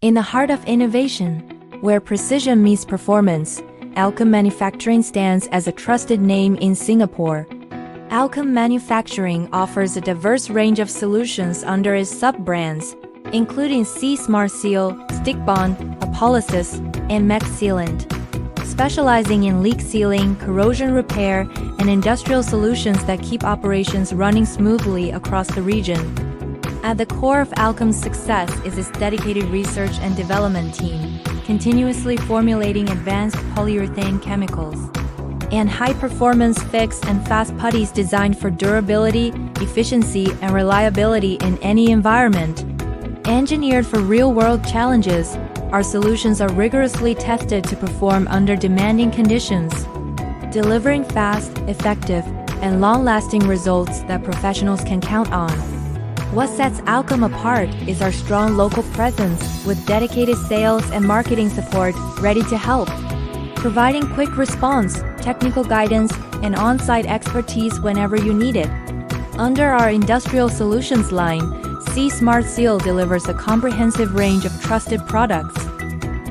In the heart of innovation, where precision meets performance, Alchem Manufacturing stands as a trusted name in Singapore. Alchem Manufacturing offers a diverse range of solutions under its sub-brands, including Smart Seal, Stick Bond, Apolysis, and Mech Sealant, specializing in leak sealing, corrosion repair, and industrial solutions that keep operations running smoothly across the region. At the core of Alchem's success is its dedicated research and development team, continuously formulating advanced polyurethane chemicals and high-performance fixed and fast putties designed for durability, efficiency, and reliability in any environment. Engineered for real-world challenges, our solutions are rigorously tested to perform under demanding conditions, delivering fast, effective, and long-lasting results that professionals can count on. What sets Alchem apart is our strong local presence with dedicated sales and marketing support ready to help, providing quick response, technical guidance, and on-site expertise whenever you need it. Under our industrial solutions line, Smart Seal delivers a comprehensive range of trusted products,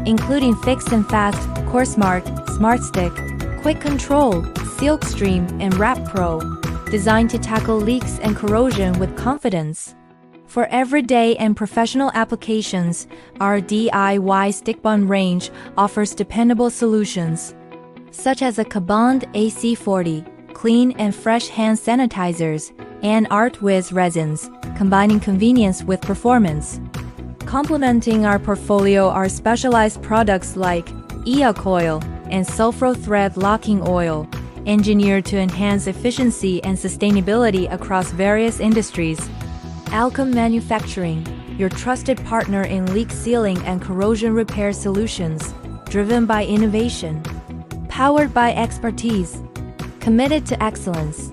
including Fixed and Fast, CoreSmart, SmartStick, Quick Control, Silkstream, and Wrap Pro, designed to tackle leaks and corrosion with confidence. For everyday and professional applications, our DIY Stick Bond range offers dependable solutions, such as a Kabond AC40, clean and fresh hand sanitizers, and ArtWiz resins, combining convenience with performance. Complementing our portfolio are specialized products like EA Coil and Sulfro Thread Locking Oil, engineered to enhance efficiency and sustainability across various industries. Alchem Manufacturing, your trusted partner in leak sealing and corrosion repair solutions, driven by innovation, powered by expertise, committed to excellence.